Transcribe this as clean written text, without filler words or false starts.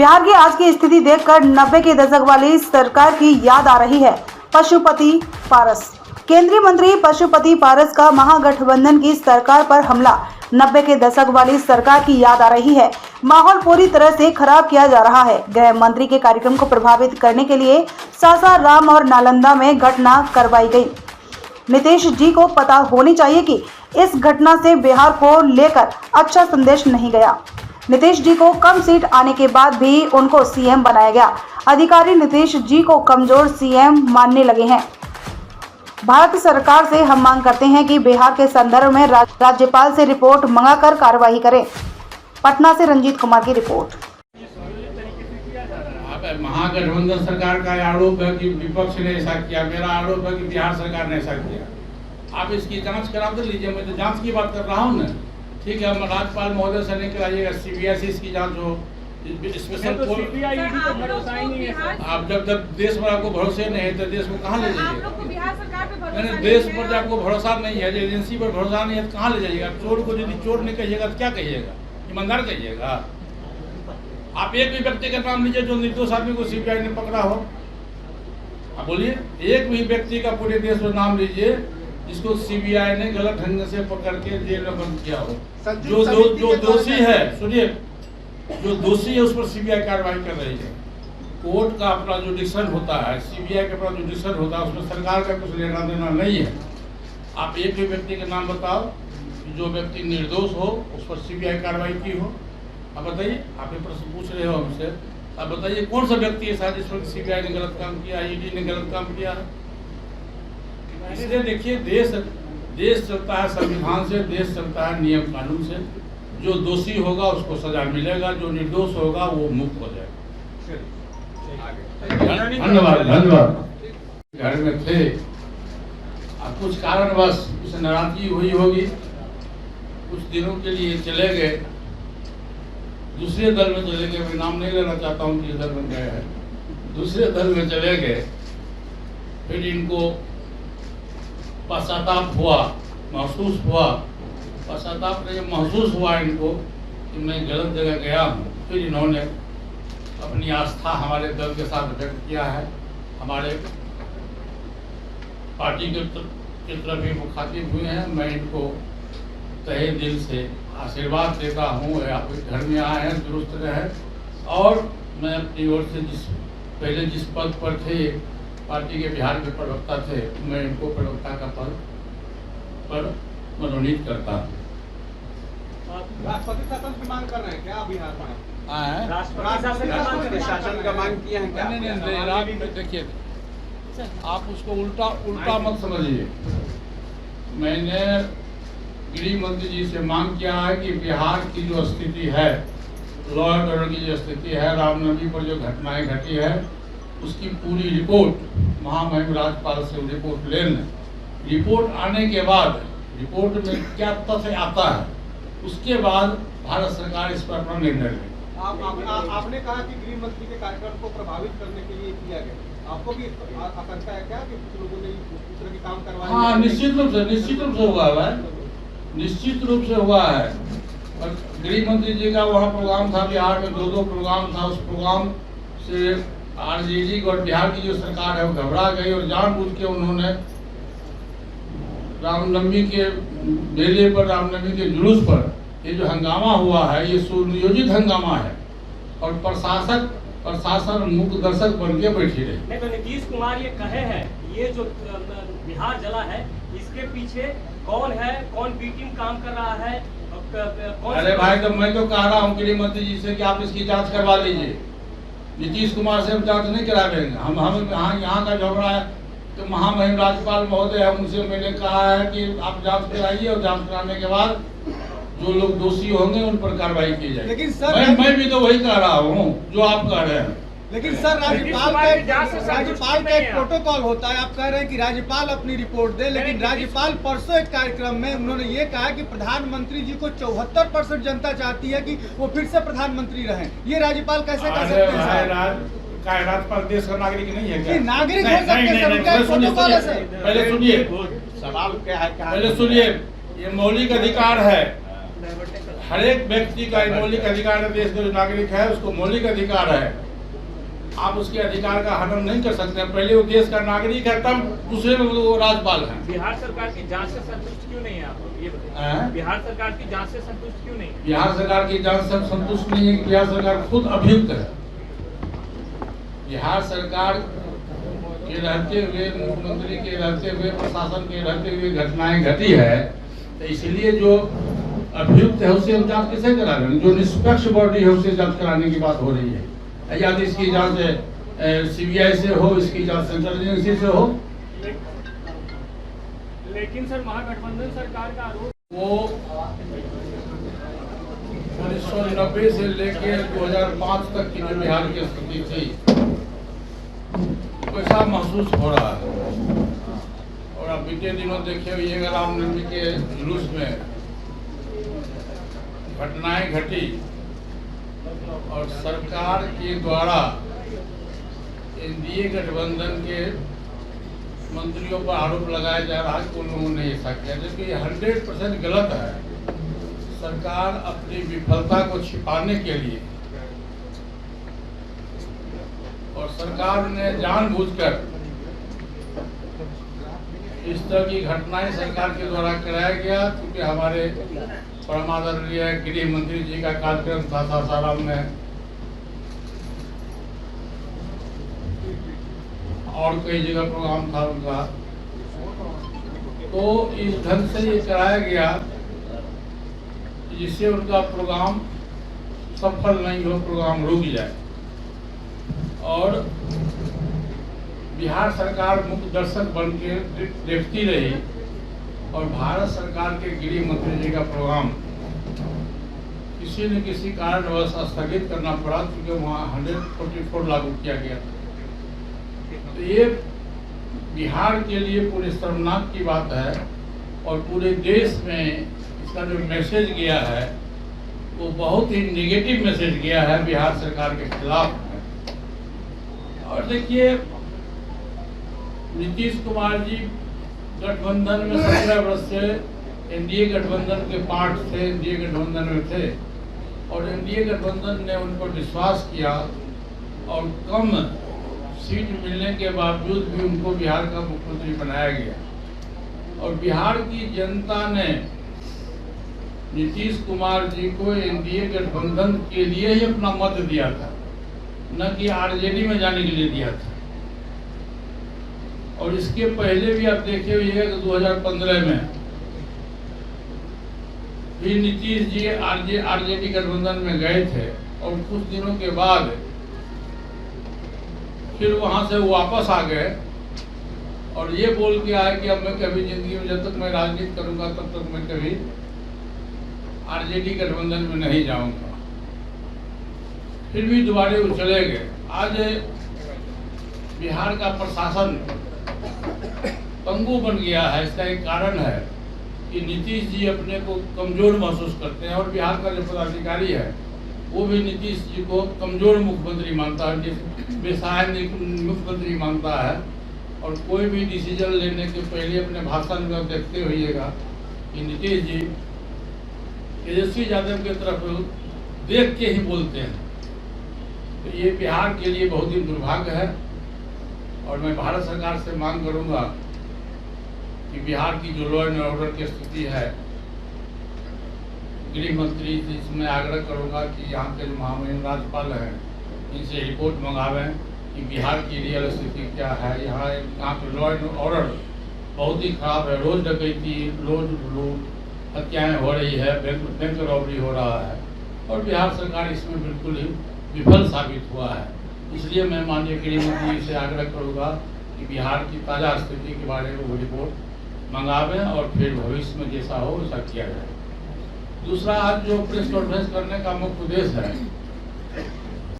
बिहार की आज की स्थिति देखकर 90 के दशक वाली सरकार की याद आ रही है। पशुपति पारस, केंद्रीय मंत्री पशुपति पारस का महागठबंधन की सरकार पर हमला। 90 के दशक वाली सरकार की याद आ रही है। माहौल पूरी तरह से खराब किया जा रहा है। गृह मंत्री के कार्यक्रम को प्रभावित करने के लिए सासाराम और नालंदा में घटना करवाई गई। नीतीश जी को पता होनी चाहिए कि इस घटना से बिहार को लेकर अच्छा संदेश नहीं गया। नीतीश जी को कम सीट आने के बाद भी उनको सीएम बनाया गया। अधिकारी नीतीश जी को कमजोर सीएम मानने लगे हैं। भारत सरकार से हम मांग करते हैं कि बिहार के संदर्भ में राज्यपाल से रिपोर्ट मंगाकर कार्रवाई करें। पटना से रंजीत कुमार की रिपोर्ट। महागठबंधन सरकार का आरोप है कि विपक्ष ने ऐसा किया। मेरा आरोप है कि बिहार सरकार ने ऐसा किया। आप इसकी जांच करा दे लीजिए। मैं तो जांच की बात कर रहा हूँ ना। ठीक है, राज्यपाल महोदय से नहीं कराइएगा, सीबीआई इसकी जांच हो। स्पेशल तो सीबीआई को भरोसा ही नहीं है। आप जब देश पर आपको भरोसे नहीं है तो देश को कहाँ ले जाइएगा? देश पर आपको भरोसा नहीं है, एजेंसी पर भरोसा नहीं है तो कहाँ ले जाइएगा? चोर को यदि चोर नहीं कहिएगा तो क्या कहिएगा? ईमानदार कहिएगा? आप एक भी व्यक्ति का नाम लीजिए जो निर्दोष आदमी को सीबीआई ने पकड़ा हो। आप बोलिए, एक भी व्यक्ति का पूरे देश में नाम लीजिए जिसको सीबीआई ने गलत ढंग से पकड़ के जेल में बंद किया हो। जो दोषी है, सुनिए, जो दोषी है उस पर सीबीआई कार्रवाई कर रही है। कोर्ट का अपना जो डिसीजन होता है, सीबीआई का अपना जो डिसीजन होता है, उसमें सरकार का कुछ लेना देना नहीं है। आप एक भी व्यक्ति का नाम बताओ जो व्यक्ति निर्दोष हो, उस पर सीबीआई कार्रवाई की हो। आप बताइए, आप ये प्रश्न पूछ रहे हो हमसे, आप बताइए कौन सा व्यक्ति है शायद जिस पर सीबीआई ने गलत काम किया, ईडी ने गलत काम किया है? इसलिए देखिए, देश चलता है संविधान से, देश चलता है नियम कानून से। जो दोषी होगा उसको सजा मिलेगा, जो निर्दोष होगा वो मुक्त हो जाएगा। धन्यवाद धन्यवाद। घर में थे, अब कुछ कारणवश उसे नाराजगी हुई होगी, कुछ दिनों के लिए चले गए, दूसरे दल में चले गए। मैं नाम नहीं लेना चाहता हूँ किस दल में गए हैं। दूसरे दल में चले गए, फिर इनको पश्चाताप हुआ, महसूस हुआ, पश्चाताप ये महसूस हुआ इनको कि मैं गलत जगह गया हूँ। फिर इन्होंने अपनी आस्था हमारे दल के साथ व्यक्त किया है। हमारे पार्टी के तरफ भी मुखातिब हुए हैं। मैं इनको तहे दिल से आशीर्वाद देता हूँ। आप घर में आए हैं, दुरुस्त रहे। और मैं अपनी ओर से पहले जिस पद पर थे, पार्टी के बिहार के प्रवक्ता थे, मैं इनको प्रवक्ता का पद पर मनोनीत करता हूँ। राष्ट्रपति शासन की मांग कर रहे हैं क्या बिहार में? राष्ट्रपति शासन का मांग किया है क्या? नहीं, देखिए, आप उसको उल्टा मत समझिए। मैंने गृह मंत्री जी से मांग किया है कि बिहार की जो स्थिति है, लॉ एंड ऑर्डर की जो स्थिति है, रामनवमी पर जो घटनाएं घटी है, उसकी पूरी रिपोर्ट महामहिम राज्यपाल से रिपोर्ट ले लें। रिपोर्ट आने के बाद, रिपोर्ट में क्या तथ्य आता है, उसके बाद भारत सरकार इस पर अपना निर्णय ले। आपने कहा कि गृह मंत्री के कार्यक्रम को प्रभावित करने के लिए किया गया। आपको भी आशंका है क्या कि कुछ लोगों ने इस तरह के काम करवाए? हाँ, निश्चित रूप से हुआ है, निश्चित रूप से हुआ है। और गृह मंत्री जी का वहाँ प्रोग्राम था, बिहार में 2 प्रोग्राम था। उस प्रोग्राम से आरजेडी और बिहार की जो सरकार है वो घबरा गई और जानबूझ के उन्होंने रामनवमी के मेले पर, रामनवमी के जुलूस पर ये जो हंगामा हुआ है, ये सुनियोजित हंगामा है। और प्रशासन मुख्य दर्शक बन के बैठी रही। नहीं तो नीतीश कुमार ये कहे हैं, ये जो बिहार जला है इसके पीछे कौन है, कौन बी टीम काम कर रहा है? अरे भाई, तो मैं तो कह रहा हूँ गृह मंत्री जी से कि आप इसकी जांच करवा लीजिए। नीतीश कुमार से हम जांच नहीं करावेंगे। हम यहाँ का झगड़ा है तो महामहिम राज्यपाल महोदय है, उनसे मैंने कहा है कि आप जांच कराइए और जांच कराने के बाद जो लोग दोषी होंगे उन पर कार्रवाई की जाएगी। लेकिन सर, मैं भी तो वही कह रहा हूँ जो आप कह रहे हैं। लेकिन सर, राज्यपाल का एक प्रोटोकॉल होता है। आप कह रहे हैं कि राज्यपाल अपनी रिपोर्ट दे, लेकिन राज्यपाल परसों एक कार्यक्रम में उन्होंने ये कहा कि प्रधानमंत्री जी को 74% जनता चाहती है कि वो फिर से प्रधानमंत्री रहें। ये राज्यपाल कैसे कर सकते हैं? राज्यपाल देश का नागरिक नहीं है क्या? नागरिक हो सकते हैं। पहले सुनिए, सवाल क्या है? पहले सुनिए, ये मौलिक अधिकार है। हर एक व्यक्ति का मौलिक अधिकार है, देश का जो नागरिक है उसको मौलिक अधिकार है। आप उसके अधिकार का हनन नहीं कर सकते। पहले वो देश का नागरिक है, तब दूसरे में वो राज्यपाल है। बिहार सरकार की जांच से संतुष्ट क्यों नहीं है आप लोग, ये बताइए। बिहार सरकार की जांच से संतुष्ट क्यों नहीं? बिहार सरकार की जांच से संतुष्ट नहीं है कि बिहार सरकार खुद अभियुक्त है। बिहार सरकार के रहते हुए, मुख्यमंत्री के रहते हुए, प्रशासन के रहते हुए घटनाएं घटी है, तो इसलिए जो अभियुक्त है उससे हम जांच कैसे करा रहे हैं? जो निष्पक्ष बॉडी है उससे जांच कराने की बात हो रही है। या तो इसकी जांच सीबीआई से हो, इसकी जांच सेंट्रल एजेंसी से हो। लेकिन सर महागठबंधन सरकार का आरोप वो 1990 से लेके 2005 तक की जो बिहार की स्थिति थी वैसा महसूस हो रहा है। और अब बीते दिनों देखे हुए रामनवमी के जुलूस में घटनाएं घटी और सरकार के द्वारा एनडीए गठबंधन के मंत्रियों पर आरोप लगाया जा रहा है कि उन लोगों ने ऐसा किया, जबकि 100% गलत है। सरकार अपनी विफलता को छिपाने के लिए और सरकार ने जानबूझकर इस तरह की घटनाएं सरकार के द्वारा कराया गया, क्योंकि हमारे परम आदरणीय गृह मंत्री जी का कार्यक्रम था सासाराम में और कई जगह प्रोग्राम था उनका, तो इस ढंग से ये कराया गया जिससे उनका प्रोग्राम सफल नहीं हो, प्रोग्राम रुक जाए। और बिहार सरकार मुख्य दर्शक बन के देखती रही और भारत सरकार के गृह मंत्री जी का प्रोग्राम किसी न किसी कारणवश स्थगित करना पड़ा, क्योंकि वहाँ 144 लागू किया गया था। तो ये बिहार के लिए पूरे शर्मनाक की बात है और पूरे देश में इसका जो मैसेज गया है वो बहुत ही नेगेटिव मैसेज गया है बिहार सरकार के खिलाफ। और देखिए, नीतीश कुमार जी गठबंधन में 17 वर्ष से एनडीए गठबंधन के पार्ट थे, एनडीए गठबंधन में थे और एनडीए गठबंधन ने उन पर विश्वास किया और कम सीट मिलने के बावजूद भी उनको बिहार का मुख्यमंत्री बनाया गया। और बिहार की जनता ने नीतीश कुमार जी को एनडीए गठबंधन के लिए ही अपना मत दिया था, न कि आरजेडी में जाने के लिए दिया था। और इसके पहले भी आप देखे हुए कि 2015 में भी नीतीश जी आरजेडी गठबंधन में गए थे और कुछ दिनों के बाद फिर वहां से वापस आ गए और ये बोल के आए कि अब मैं कभी जिंदगी में, जब तक मैं राजनीति करूंगा तब तक मैं कभी आरजेडी गठबंधन में नहीं जाऊंगा। फिर भी दोबारा वो चले गए। आज बिहार का प्रशासन पंगु बन गया है। इसका एक कारण है कि नीतीश जी अपने को कमजोर महसूस करते हैं और बिहार का जो पदाधिकारी है वो भी नीतीश जी को कमजोर मुख्यमंत्री मानता है, बेसहाय मुख्यमंत्री मानता है। और कोई भी डिसीजन लेने के पहले अपने भाषण में देखते होइएगा कि नीतीश जी तेजस्वी यादव की तरफ देख के ही बोलते हैं। तो ये बिहार के लिए बहुत ही दुर्भाग्य है और मैं भारत सरकार से मांग करूंगा कि बिहार की जो लॉ एंड ऑर्डर की स्थिति है, गृह मंत्री से इसमें आग्रह करूंगा कि यहाँ के जो महामहिम राज्यपाल हैं इनसे रिपोर्ट मंगावें कि बिहार की रियल स्थिति क्या है। यहाँ पे लॉ एंड ऑर्डर बहुत ही खराब है। रोज डकैती, रोज लूट, हत्याएं हो रही है, बैंक रॉबरी हो रहा है और बिहार सरकार इसमें बिल्कुल ही विफल साबित हुआ है। इसलिए मैं माननीय गृह मंत्री से आग्रह करूंगा कि बिहार की ताज़ा स्थिति के बारे में वो रिपोर्ट मंगावें और फिर भविष्य में जैसा हो वैसा किया जाए। दूसरा, आज जो प्रेस कॉन्फ्रेंस करने का मुख्य उद्देश्य है